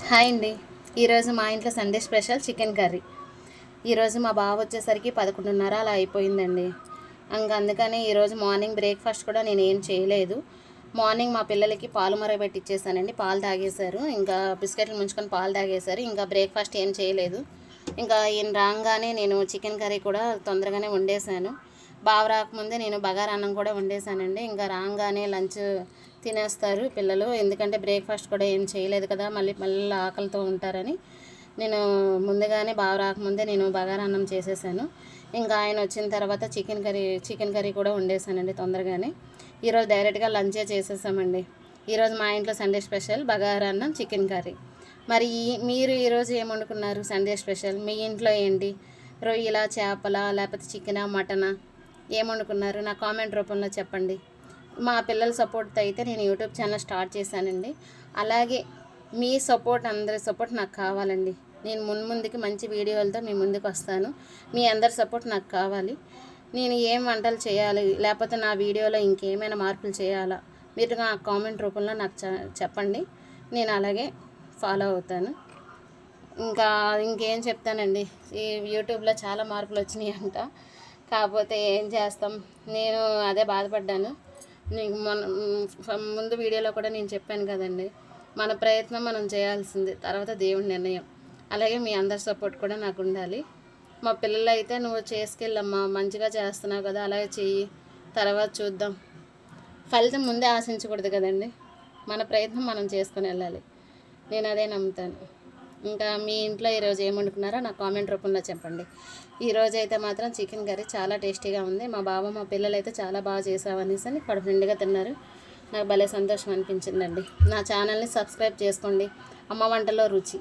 Hi అండి. ఈరోజు మా ఇంట్లో సండే స్పెషల్ చికెన్ కర్రీ. ఈరోజు మా బావ వచ్చేసరికి 11:30 అలా అయిపోయిందండి. అందుకని ఈరోజు మార్నింగ్ బ్రేక్ఫాస్ట్ కూడా నేను ఏం చేయలేదు. మార్నింగ్ మా పిల్లలకి పాలు మరగబెట్టిచ్చేసానండి. పాలు తాగేశారు. ఇంకా బిస్కెట్లు ముంచుకొని పాలు తాగేశారు. ఇంకా బ్రేక్ఫాస్ట్ ఏం చేయలేదు. ఇంకా ఈయన రాగానే నేను చికెన్ కర్రీ కూడా తొందరగానే వండేసాను. బావ రాకముందే నేను బగారా అన్నం కూడా వండేసానండి. ఇంకా రాగానే లంచ్ తినేస్తారు పిల్లలు, ఎందుకంటే బ్రేక్ఫాస్ట్ కూడా ఏం చేయలేదు కదా, మళ్ళీ ఆకలితో ఉంటారని నేను ముందుగానే బావ రాకముందే నేను బగారా అన్నం చేసేసాను. ఇంకా ఆయన వచ్చిన తర్వాత చికెన్ కర్రీ కూడా వండేసానండి తొందరగానే. ఈరోజు డైరెక్ట్గా లంచే చేసేసామండి. ఈరోజు మా ఇంట్లో సండే స్పెషల్ బగారా అన్నం, చికెన్ కర్రీ. మరి మీరు ఈరోజు ఏం వండుకున్నారు సండే స్పెషల్? మీ ఇంట్లో ఏంటి? రొయ్యల, చేపల, లేకపోతే చికెనా, మటనా, ఏం వండుకున్నారు? నా కామెంట్ రూపంలో చెప్పండి. మా పిల్లల సపోర్ట్తో అయితే నేను యూట్యూబ్ ఛానల్ స్టార్ట్ చేశానండి. అలాగే మీ సపోర్ట్, అందరి సపోర్ట్ నాకు కావాలండి. నేను ముందుకి మంచి వీడియోలతో మీ ముందుకు వస్తాను. మీ అందరి సపోర్ట్ నాకు కావాలి. నేను ఏం వంటలు చేయాలి, లేకపోతే నా వీడియోలో ఇంకేమైనా మార్పులు చేయాలా, మీరు నా కామెంట్ రూపంలో నాకు చెప్పండి. నేను అలాగే ఫాలో అవుతాను. ఇంకేం చెప్తానండి, ఈ యూట్యూబ్లో చాలా మార్పులు వచ్చినాయి అంట. కాకపోతే ఏం చేస్తాం, నేను అదే బాధపడ్డాను. నీకు ముందు వీడియోలో కూడా నేను చెప్పాను కదండి, మన ప్రయత్నం మనం చేయాల్సింది, తర్వాత దేవుడి నిర్ణయం. అలాగే మీ అందరి సపోర్ట్ కూడా నాకు ఉండాలి. మా పిల్లలు అయితే నువ్వు చేసుకెళ్ళమ్మా, మంచిగా చేస్తున్నావు కదా, అలాగే చెయ్యి, తర్వాత చూద్దాం. ఫలితం ముందే ఆశించకూడదు కదండి, మన ప్రయత్నం మనం చేసుకొని వెళ్ళాలి. నేను అదే నమ్ముతాను. ఇంకా మీ ఇంట్లో ఈరోజు ఏం వండుకున్నారో నాకు కామెంట్ రూపంలో చెప్పండి. ఈరోజు అయితే మాత్రం చికెన్ కర్రీ చాలా టేస్టీగా ఉంది. మా బావ మా పిల్లలు అయితే చాలా బాగా చేసావనేసి అని కడుపు నిండుగా తిన్నారు. నాకు భలే సంతోషం అనిపించిందండి. నా ఛానల్ని సబ్స్క్రైబ్ చేసుకోండి. అమ్మ వంటలో రుచి.